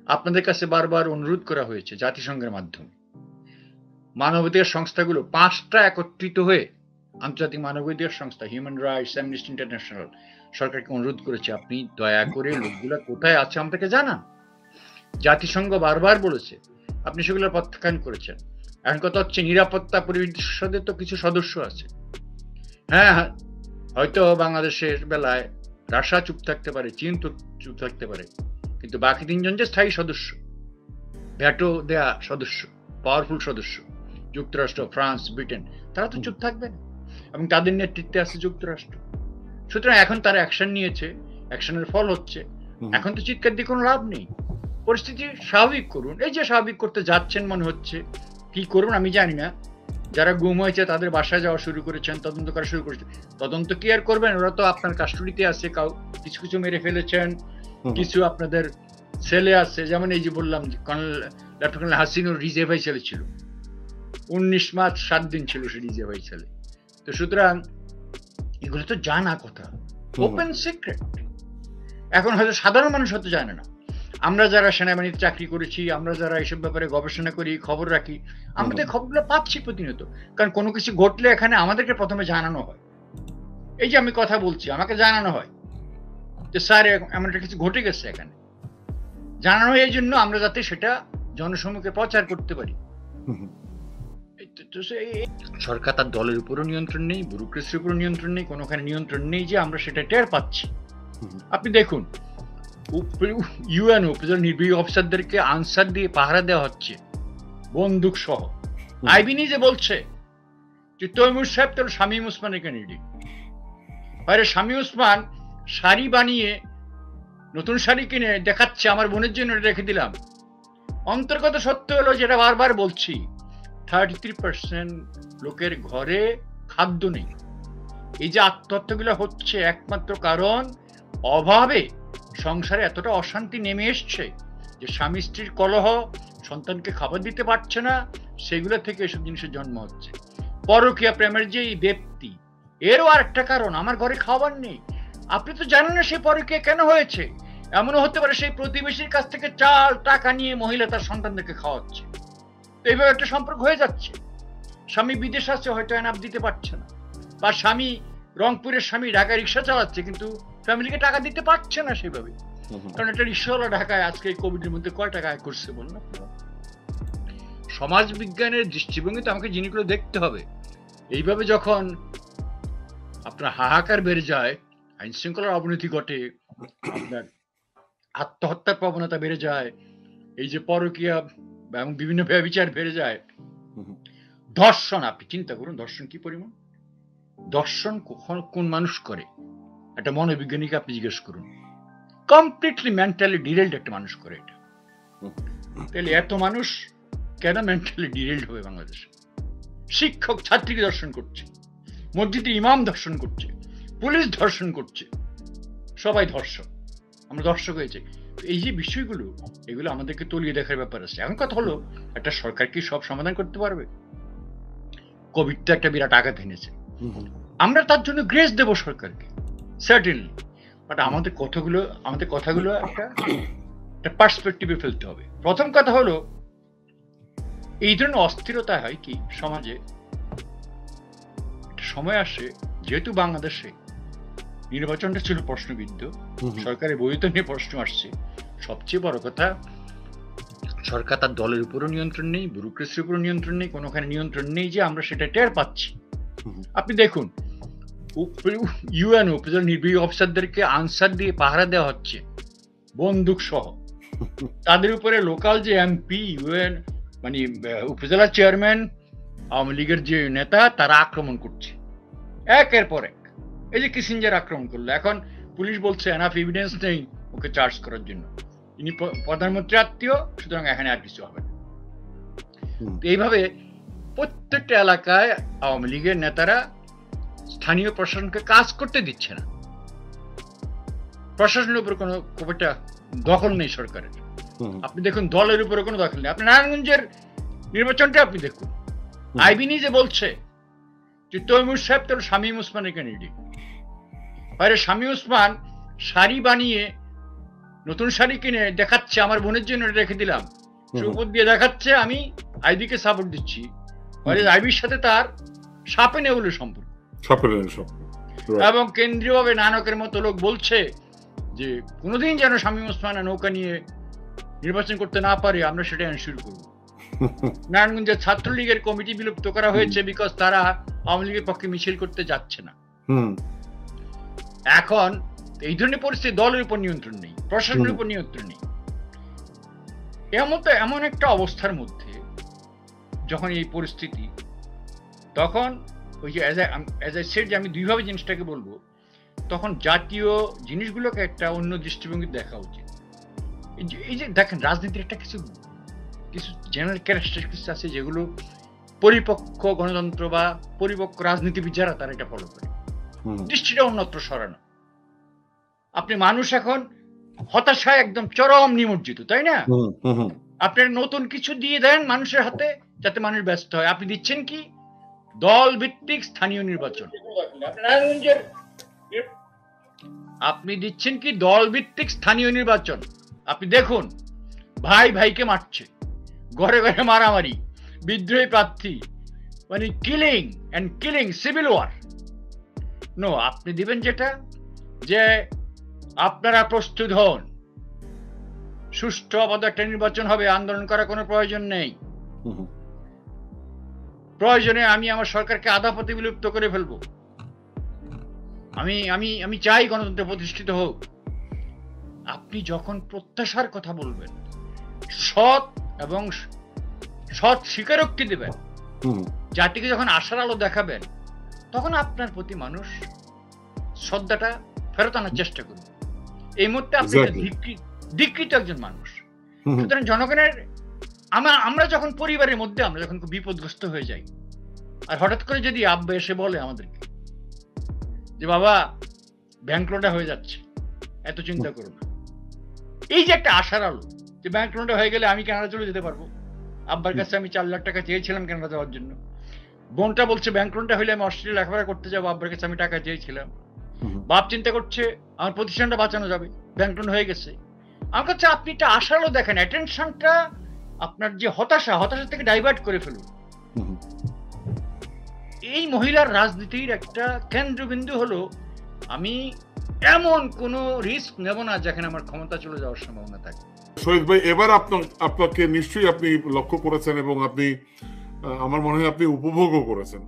আপনাদের কাছে বারবার অনুরোধ করা হয়েছে জাতিসংঘের মাধ্যমে, মানবাধিকার সংস্থাগুলো 5টা একত্রিত হয়ে আন্তর্জাতিক মানবাধিকার সংস্থা হিউম্যান রাইটস, অ্যামনেস্টি ইন্টারন্যাশনাল সরকারকে অনুরোধ করেছে, আপনি দয়া করে লোকগুলা কোথায় আছে আমাদেরকে জানান। জাতিসংঘ বারবার বলেছে, আপনি সেগুলো প্রত্যাখ্যান করেছেন। এখন কথা হচ্ছে নিরাপত্তা পরিষদের তো কিছু সদস্য আছে। হ্যাঁ, হয়তো বাংলাদেশের বেলায় রাশিয়া চুপ থাকতে পারে, চীন তো চুপ থাকতে পারে, কিন্তু বাকি 3জন যে স্থায়ী সদস্য, ভ্যাটো দেয়া সদস্য, পাওয়ারফুল সদস্য, যুক্তরাষ্ট্র, ফ্রান্স, ব্রিটেন, তারা তো চুপ থাকবে না, এবং তাদের নেতৃত্বে আছে যুক্তরাষ্ট্র। সুতরাং এখন তারা অ্যাকশন নিয়েছে, অ্যাকশনের ফল হচ্ছে। এখন তো চিৎকার দিয়ে কোনো লাভ নেই, পরিস্থিতি স্বাভাবিক করুন। এই যে স্বাভাবিক করতে যাচ্ছেন মনে হচ্ছে, কি করুন আমি জানি না। যারা গুম হয়েছে তাদের বাসায় যাওয়া শুরু করেছেন, তদন্ত করা শুরু করেছেন। তদন্ত কি আর করবেন? ওরা তো আপনার কাস্টডিতে আছে, কিছু কিছু মেরে ফেলেছেন, কিছু আপনাদের ছেলে আছে, যেমন এই যে বললাম লেফটেন্যান্ট হাসিনুর রিজার্ভাই ছেলে ছিল, 19 মাস 7 দিন ছিল সে রিজার্ভাই ছেলে। তো সুতরাং এগুলো তো জানা কথা, ওপেন সিক্রেট। এখন হয়তো সাধারণ মানুষ হয়তো জানে না। আমরা যারা সেনাবাহিনীতে চাকরি করেছি, আমরা যারা এইসব ব্যাপারে গবেষণা করি, খবর রাখি, আমরা তো খবরগুলো পাচ্ছি প্রতিনিয়ত। কারণ কোনো কিছু ঘটলে এখানে আমাদেরকে প্রথমে জানানো হয়। এই যে আমি কথা বলছি, আমাকে জানানো হয় যে স্যার এমন একটা কিছু ঘটে গেছে এখানে। জানানো হয় এই জন্য আমরা যাতে সেটা জনসম্মুখে প্রচার করতে পারি। সরকার তার দলের উপরও নিয়ন্ত্রণ নেই, ব্যুরোক্রেসির উপরও নিয়ন্ত্রণ নেই, কোনোখানে নিয়ন্ত্রণ নেই যে আমরা সেটা টের পাচ্ছি। আপনি দেখুন, ইউএনও নির্বাহী অফিসারদেরকে আনসার দিয়ে পাহারা দেওয়া হচ্ছে বন্দুক সহ। আইবি নিজে বলছে যে তৈমুর সাহেব তোর শামীম ওসমানের ক্যান্ডিডেট। আরে শামীম ওসমান শাড়ি বানিয়ে, নতুন শাড়ি কিনে দেখাচ্ছে আমার বোনের জন্য রেখে দিলাম। অন্তর্গত সত্য হলো, যেটা বারবার বলছি, 33% লোকের ঘরে খাদ্য নেই। এই যে আত্মহত্যাগুলো হচ্ছে একমাত্র কারণ অভাবে সংসারে এতটা অশান্তি নেমে এসছে যে স্বামী স্ত্রীর কলহ, সন্তানকে খাবার দিতে পারছে না, সেগুলো থেকে এসব জিনিসের জন্ম হচ্ছে। পরকীয়া প্রেমের যে ব্যক্তি, এরও আরেকটা কারণ, আমার ঘরে খাবার নেই। আপনি তো জানেন না সে পরকীয়া কেন হয়েছে। এমনও হতে পারে সেই প্রতিবেশীর কাছ থেকে চাল টাকা নিয়ে মহিলা তার সন্তানদেরকে খাওয়াচ্ছে। তো এইভাবে একটা সম্পর্ক হয়ে যাচ্ছে। স্বামী বিদেশ আছে, হয়তো এনাফ দিতে পারছে না, বা স্বামী রংপুরের স্বামী ঢাকায় রিক্সা চালাচ্ছে, কিন্তু ফ্যামিলিকে টাকা দিতে পারছে না সেভাবে। কারণ একটা রিক্সাওয়ালা ঢাকায় আজকে এই কোভিডের মধ্যে কয় টাকা আয় করছে বলুন। সমাজ বিজ্ঞানের দৃষ্টিভঙ্গিতে আমাকে জিনিসগুলো দেখতে হবে। এইভাবে যখন আপনার হাহাকার বেড়ে যায়, আইন শৃঙ্খলার অবনতি ঘটে, আপনার আত্মহত্যার প্রবণতা বেড়ে যায়, এই যে পরকীয়া এবং বিভিন্ন ব্যভিচার বেড়ে যায়, ধর্ষণ, আপনি চিন্তা করুন ধর্ষণ কি পরিমাণ। দর্শন কখন কোন মানুষ করে, একটা মনোবিজ্ঞানীকে আপনি জিজ্ঞেস করুন। কমপ্লিটলি মেন্টালি ডিরেলড একটা মানুষ করে এটা। তাহলে এত মানুষ কেন মেন্টালি ডিরেলড হবে বাংলাদেশে? শিক্ষক ছাত্রীকে দর্শন করছে, মসজিদে ইমাম দর্শন করছে, পুলিশ ধর্ষণ করছে, সবাই ধর্ষক, আমরা দর্শক হয়েছে। এই যে বিষয়গুলো, এগুলো আমাদেরকে তলিয়ে দেখার ব্যাপার আছে। এখন কথা হলো, একটা সরকার কি সব সমাধান করতে পারবে? কোভিডটা একটা বিরাট আঘাত এনেছে, আমরা তার জন্য গ্রেস দেব সরকারকে, সার্টেনলি। বাট আমাদের কথাগুলো একটা পার্সপেক্টিভে ফেলতে হবে। প্রথম কথা হলো, এই ধরনের অস্থিরতা হয় কি সমাজে, একটা সময় আসে, যেহেতু বাংলাদেশে নির্বাচনটা ছিল প্রশ্নবিদ্ধ, সরকারের বৈধতা নিয়ে প্রশ্ন আসছে, সবচেয়ে বড় কথা সরকার তার দলের উপরও নিয়ন্ত্রণ নেই, ব্যুরোক্রেসির উপরও নিয়ন্ত্রণ নেই, কোনোখানে নিয়ন্ত্রণ নেই যে আমরা সেটা টের পাচ্ছি। আপনি দেখুন, ইউএনও নির্বাহী অফিসারদেরকে আনসার দিয়ে পাহারা দেওয়া হচ্ছে বন্দুক সহ। তাদের উপরে লোকাল যে এমপি, ইউএন মানে উপজেলা চেয়ারম্যান, আওয়ামী লীগের যে নেতা, তারা আক্রমণ করছে একের পর এক। এই যে কিসিঞ্জার আক্রমণ করলো, এখন পুলিশ বলছে এনাফ এভিডেন্স নেই ওকে চার্জ করার জন্য, ইনি প্রধানমন্ত্রী আত্মীয়, সুতরাং এখানে আর কিছু হবে না। এইভাবে প্রত্যেকটা এলাকায় আওয়ামী লীগের নেতারা স্থানীয় প্রশাসনকে কাজ করতে দিচ্ছে না। প্রশাসনের উপর কোনো খুব একটা দখল নেই সরকারের। আপনি দেখুন, দলের উপরে কোনো দখল নেই। আপনি নারায়ণগঞ্জের নির্বাচনটা আপনি দেখুন, আইবি নিজে বলছে যে তৈমুর সাহেব তোর শামীম ওসমানের ক্যান্ডিডেট। আরে শামীম ওসমান শাড়ি বানিয়ে, নতুন শাড়ি কিনে দেখাচ্ছে আমার বোনের জন্য রেখে দিলাম, সে উপর দিয়ে দেখাচ্ছে আমি আইবিকে সাপোর্ট দিচ্ছি, আইবির সাথে তার সাপে নেউলে সম্পর্ক। এবং কেন্দ্রীয়ভাবে নানকের মতো লোক বলছে যে কোনোদিন যেন শামীম ওসমানে নৌকা নিয়ে নির্বাচন করতে না পারে, আমরা সেটা এনশিওর করব। নারায়ণগঞ্জের ছাত্রলীগের কমিটি বিলুপ্ত করা হয়েছে বিকজ তারা আওয়ামী লীগের পক্ষে মিছিল করতে যাচ্ছে না। এখন এই ধরনের পরিস্থিতি দলের উপর নিয়ন্ত্রণ নেই, প্রশাসনের উপর নিয়ন্ত্রণ নেই। এমন একটা অবস্থার মধ্যে যখন এই পরিস্থিতি, তখন ওই যে অ্যাজ আই সেড যে আমি দুইভাবে জিনিসটাকে বলবো, তখন জাতীয় জিনিসগুলোকে একটা অন্য দৃষ্টিভঙ্গি দেখা উচিত। এই যে দেখেন রাজনীতির একটা কিছু জেনারেল ক্যারেক্টারিস্টিক্স আছে যেগুলো পরিপক্ক গণতন্ত্র বা পরিপক্ক রাজনীতিবিদ যারা তারা এটা ফলো করে। দৃষ্টিটা অন্যত্র সরানো। আপনি মানুষ এখন হতাশায় একদম চরম নিমজ্জিত, তাই না? আপনার নতুন কিছু দিয়ে দেন মানুষের হাতে যাতে মানুষ ব্যস্ত হয়। আপনি দিচ্ছেন কি? দল ভিত্তিক স্থানীয় নির্বাচন। আপনি দিচ্ছেন কি? দল ভিত্তিক স্থানীয় নির্বাচন। আপনি দেখুন ভাই ভাইকে মারছে, ঘরে ঘরে মারামারি, বিদ্রোহী প্রার্থী, মানে কিলিং সিভিল ওয়ার। নো, আপনি দিবেন যেটা যে আপনারা প্রস্তুত হন, সুষ্ঠু অবাধ একটা নির্বাচন হবে, আন্দোলন করার কোনো প্রয়োজন নেই। প্রয়োজনে আমি আমার সরকারকে আধা পথে বিলুপ্ত করে ফেলবো। আমি চাই গণতন্ত্র প্রতিষ্ঠিত হোক। আপনি যখন প্রত্যাশার কথা বলবেন, সৎ এবং সৎ স্বীকারোক্তি দেবেন, জাতিকে যখন আশার আলো দেখাবেন, তখন আপনার প্রতি মানুষ শ্রদ্ধাটা ফেরত আনার চেষ্টা করবে। এই মুহূর্তে আপনি দীক্ষিত একজন মানুষ। সুতরাং জনগণের আমরা যখন পরিবারের মধ্যে আমরা যখন খুব বিপদগ্রস্ত হয়ে যাই, আর হঠাৎ করে যদি আব্বা এসে বলে আমাদেরকে যে বাবা ব্যাংক লোনটা হয়ে যাচ্ছে, এত চিন্তা করো না, এই যে একটা আশার আলো যে ব্যাংক লোনটা হয়ে গেলে আমি কানাডা চলে যেতে পারবো। আব্বার কাছে আমি 4 লাখ টাকা চেয়েছিলাম কানাডা যাওয়ার জন্য। বোনটা বলছে ব্যাংক লোনটা হলে আমি অস্ট্রেলিয়া লেখাপড়া করতে যাবো, আব্বার কাছে আমি টাকা চেয়েছিলাম। বাপ চিন্তা করছে আমার প্রতিষ্ঠানটা বাঁচানো যাবে, ব্যাংক লোন হয়ে গেছে। আমার কাছে আপনি একটা আশার আলো দেখেন, অ্যাটেনশনটা আপনার যে হতাশা থেকে ডাইভার্ট করে ফেলুন। এই মহিলার রাজনীতির একটা কেন্দ্রবিন্দু হলো আমি এমন কোন রিস্ক নেব না যেখানে আমার ক্ষমতা চলে যাওয়ার সম্ভাবনা থাকে। শহীদ ভাই, এবার আপনাকে নিশ্চয়ই আপনি লক্ষ্য করেছেন এবং আপনি আমার মনে হয় আপনি উপভোগও করেছেন।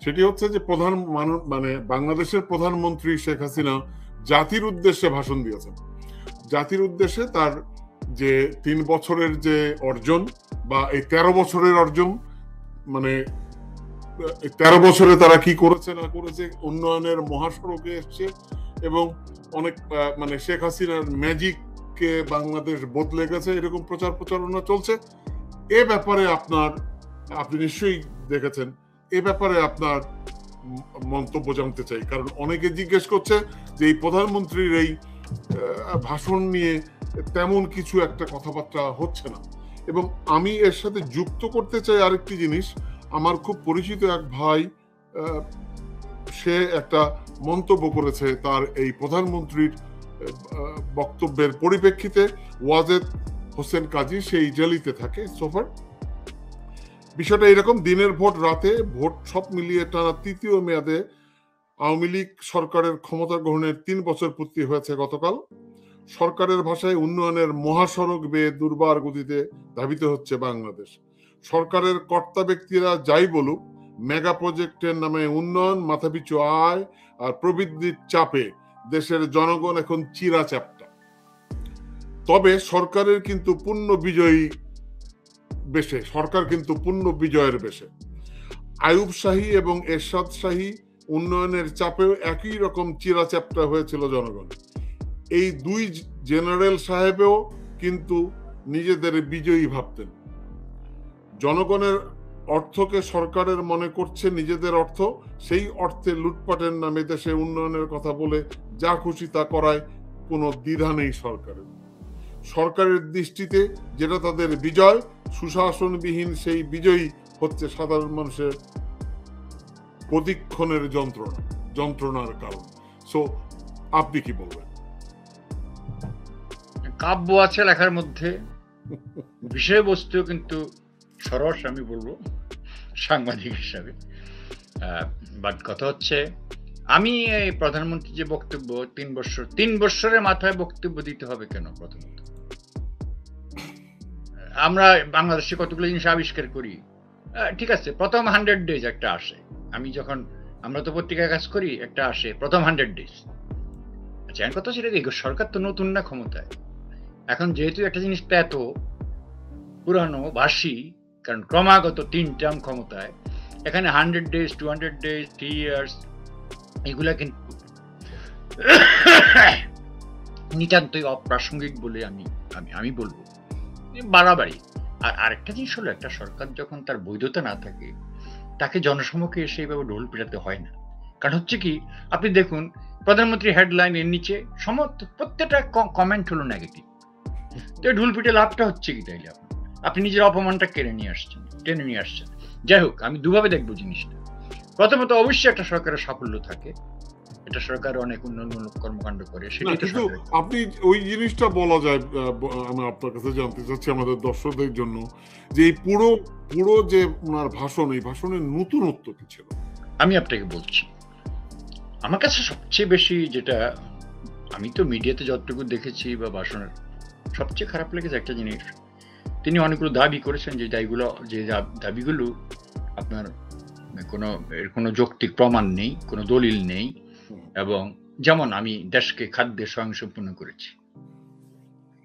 সেটি হচ্ছে যে বাংলাদেশের প্রধানমন্ত্রী শেখ হাসিনা জাতির উদ্দেশ্যে ভাষণ দিয়েছেন। জাতির উদ্দেশ্যে তার যে 3 বছরের যে অর্জন বা এই 13 বছরের অর্জন, মানে 13 বছরে তারা কি করেছে না করেছে, উন্নয়নের মহাসড়কে এসছে এবং অনেক মানে শেখ হাসিনার ম্যাজিককে বাংলাদেশ বদলে গেছে, এরকম প্রচারণা চলছে। এ ব্যাপারে আপনি নিশ্চয়ই দেখেছেন, এ ব্যাপারে আপনার মন্তব্য জানতে চাই। কারণ অনেকে জিজ্ঞেস করছে যে এই প্রধানমন্ত্রীর এই ভাষণ নিয়ে তেমন কিছু একটা কথাবার্তা হচ্ছে না। এবং আমি এর সাথে যুক্ত করতে চাই আরেকটি জিনিস। আমার খুব পরিচিত এক ভাই, সে একটা মন্তব্য করেছে তার এই প্রধানমন্ত্রীর বক্তব্যের পরিপ্রেক্ষিতে। ওয়াজেদ হোসেন কাজী, সেই জেলিতে থাকে সোফার। বিষয়টা এরকম, দিনের ভোট, রাতে ভোট, সব মিলিয়ে টানা 3য় মেয়াদে আওয়ামী লীগ সরকারের ক্ষমতা গ্রহণের 3 বছর পূর্তি হয়েছে গতকাল। সরকারের ভাষায় উন্নয়নের মহাসড়ক বেয়ে দুর্বার গতিতে ধাবিত হচ্ছে বাংলাদেশ। সরকারের কর্তা ব্যক্তিরা যাই বলুক, মেগা প্রজেক্টের নামে উন্নয়ন, মাথাপিছু আয় আর প্রবৃদ্ধির চাপে দেশের জনগণ এখন চিরাচ্যাপ্টা। তবে সরকার কিন্তু পূর্ণ বিজয়ের বেশে। আইয়ুব শাহী এবং এরশাদ শাহী উন্নয়নের চাপেও একই রকম চিরাচ্যাপ্টা হয়েছিল জনগণ। এই 2 জেনারেল সাহেবেও কিন্তু নিজেদের বিজয়ী ভাবতেন। জনগণের অর্থকে সরকারের মনে করছে নিজেদের অর্থ, সেই অর্থে লুটপাটের নামে দেশে উন্নয়নের কথা বলে যা খুশি তা করায় কোনো দ্বিধা নেই সরকারের। সরকারের দৃষ্টিতে যেটা তাদের বিজয়, সুশাসনবিহীন সেই বিজয়ী হচ্ছে সাধারণ মানুষের প্রতিক্ষণের যন্ত্রণার কারণ। সো আপনি কি বলবেন? কাব্য আছে লেখার মধ্যে, বিষয়বস্তু কিন্তু সরস, আমি বলবো সাংবাদিক হিসাবে। বাট কথা হচ্ছে, আমি এই প্রধানমন্ত্রী যে বক্তব্য 3 বছরের মাথায় বক্তব্য দিতে হবে কেন? প্রথমত আমরা বাংলাদেশে কতগুলো জিনিস আবিষ্কার করি, ঠিক আছে, প্রথম 100 ডেজ একটা আসে। আমরা তো পত্রিকায় কাজ করি, একটা আসে প্রথম 100 ডেজ। আচ্ছা, এখন কথা সেটা কি, সরকার তো নতুন না ক্ষমতায়, এখন যেহেতু একটা জিনিস এত পুরানো বাসি, কারণ ক্রমাগত 3 টার্ম ক্ষমতায়, এখানে 100 ডেজ 200 ডেজ 3 ইয়ার্স এগুলা কিন্তু নিতান্তই অপ্রাসঙ্গিক বলে আমি বলবো, বাড়াবাড়ি। আর আরেকটা জিনিস হলো, একটা সরকার যখন তার বৈধতা না থাকে, তাকে জনসমক্ষে এসে এইভাবে ঢোল পিটাতে হয় না। কারণ হচ্ছে কি, আপনি দেখুন প্রধানমন্ত্রী হেডলাইন, এর নিচে প্রত্যেকটা কমেন্ট হলো নেগেটিভ। তো ঢোল পিটে লাভটা হচ্ছে কি? তাইলে আপনি নিজের অপমানটা টেনে নিয়ে আসছেন। যাই হোক, আমি দুভাবে দেখবো জিনিসটা। প্রথমত অবশ্যই একটা সরকারের সাফল্য থাকে, এটা সরকার অনেক উন্নয়নমূলক কর্মকাণ্ড করে, সেটা কিন্তু আপনি ওই জিনিসটা বলা যায়, আমি আপনার কাছে জানতে চাচ্ছি আমাদের দর্শকদের জন্য, যে এই পুরো যে ওনার ভাষণ, এই ভাষণের নতুনত্ব কি ছিল? আমি আপনাকে বলছি, আমার কাছে সবচেয়ে বেশি যেটা, আমি তো মিডিয়াতে যতটুকু দেখেছি বা ভাষণের, সবচেয়ে খারাপ লেগেছে একটা জিনিস, তিনি অনেকগুলো দাবি করেছেন, যে দাবিগুলো আপনার কোনো যৌক্তিক প্রমাণ নেই, কোনো দলিল নেই। এবং যেমন, আমি দেশকে খাদ্যে স্বয়ংসম্পূর্ণ করেছি,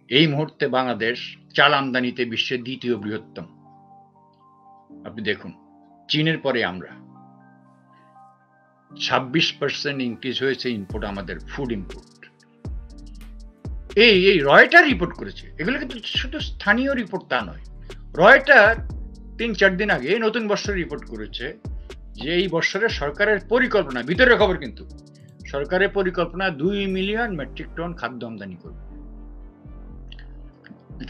এই মুহূর্তে বাংলাদেশ চাল আমদানিতে বিশ্বের 2য় বৃহত্তম। আপনি দেখুন, চীনের পরে আমরা। 26% ইনক্রিজ হয়েছে ইম্পোর্ট, আমাদের ফুড ইম্পোর্ট। এই রয়টার রিপোর্ট করেছে, এগুলো কিন্তু শুধু স্থানীয় রিপোর্ট তা নয়। রয়টার 3-4 দিন আগে নতুন বছর রিপোর্ট করেছে যে এই বছরের সরকারের পরিকল্পনা, ভিতরের খবর কিন্তু, সরকারের পরিকল্পনা 2 মিলিয়ন মেট্রিক টন খাদ্য আমদানি করবে,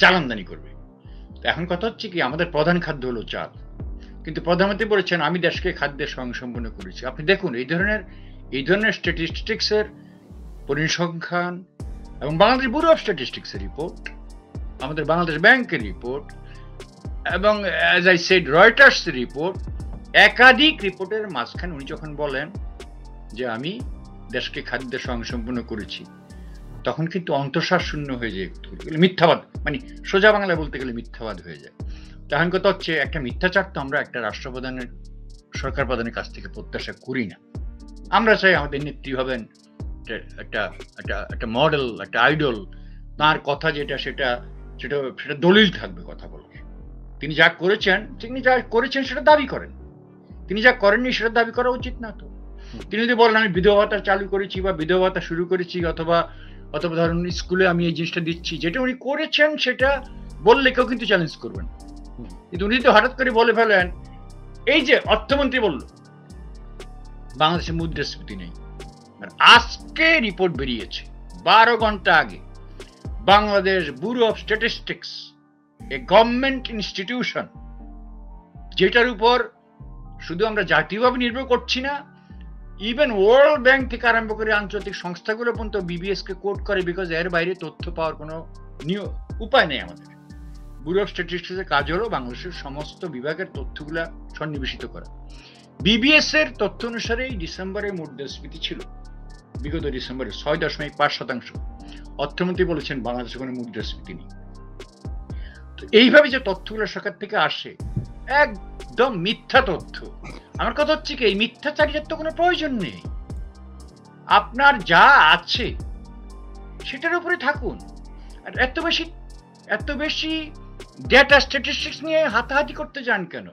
চাল আমদানি করবে। এখন কথা হচ্ছে কি, আমাদের প্রধান খাদ্য হলো চাল, কিন্তু প্রধানমন্ত্রী বলেছেন আমি দেশকে খাদ্যে স্বয়ংসম্পূর্ণ করেছি। আপনি দেখুন, এই ধরনের স্ট্যাটিস্টিক্সের পরিসংখ্যান, এবং বাংলাদেশ ব্যুরো অফ স্ট্যাটিস্টিক্সের রিপোর্ট, আমাদের বাংলাদেশ ব্যাংকের রিপোর্ট, এবং as I said Reuters report, একাধিক রিপোর্টের মাঝখানে উনি যখন বলেন যে আমি দেশকে খাদ্যে স্বয়ংসম্পূর্ণ করেছি, তখন কিন্তু অন্তঃসার শূন্য হয়ে যায়, মিথ্যাবাদ, মানে সোজা বাংলায় বলতে গেলে মিথ্যাবাদ হয়ে যায়। তখন কথা হচ্ছে, একটা মিথ্যাচার তো আমরা একটা রাষ্ট্রপ্রধানের, সরকার প্রধানের কাছ থেকে প্রত্যাশা করি না। আমরা চাই আমাদের নেত্রী হবেন একটা মডেল, একটা আইডল, তার কথা যেটা সেটা দলিল থাকবে কথা বলার। তিনি যা করেছেন সেটা দাবি করেন, তিনি যা করেননি সেটা দাবি করা উচিত না। তো তিনি যদি বলেন আমি বিধবা ভাতা চালু করেছি বা বিধবা ভাতা শুরু করেছি, অথবা ধরুন স্কুলে আমি এই জিনিসটা দিচ্ছি, যেটা উনি করেছেন সেটা বললে কেউ কিন্তু চ্যালেঞ্জ করবেন। কিন্তু উনি তো হঠাৎ করে বলে ফেলেন, এই যে অর্থমন্ত্রী বলল বাংলাদেশে মুদ্রাস্ফীতি নেই, আজকে রিপোর্ট বেরিয়েছে 12 ঘন্টা আগে, Bangladesh bureau of statistics, a government institution, যেটার উপর শুধু আমরা জাতীয়ভাবে নির্ভর করছি না, ইভেন ওয়ার্ল্ড ব্যাংক থেকে আরম্ভ করে আন্তর্জাতিক সংস্থাগুলো পর্যন্ত বিবিএস কে কোট করে, বিকজ এর বাইরে তথ্য পাওয়ার কোনো উপায় নেই আমাদের। ব্যুরো অফ স্ট্যাটিস্টিক্সের কাজ হলো বাংলাদেশের সমস্ত বিভাগের তথ্যগুলা সন্নিবেশিত করা। বিবিএস এর তথ্য অনুসারে ডিসেম্বরে মুদ্রাস্ফীতি ছিল, বিগত ডিসেম্বরে 6.5%। অর্থমন্ত্রী বলেছেন বাংলাদেশে কোনো মুদ্রাস্ফীতি নেই। তো এইভাবে যে তথ্যগুলো সরকার থেকে আসে, একদম মিথ্যা তথ্য। আমার কথা হচ্ছে কি, এই মিথ্যাচারিতার তো কোনো প্রয়োজন নেই, আপনার যা আছে সেটার উপরে থাকুন। আর এত বেশি ডেটা স্ট্যাটিস্টিক্স নিয়ে হাতাহাতি করতে যান কেন?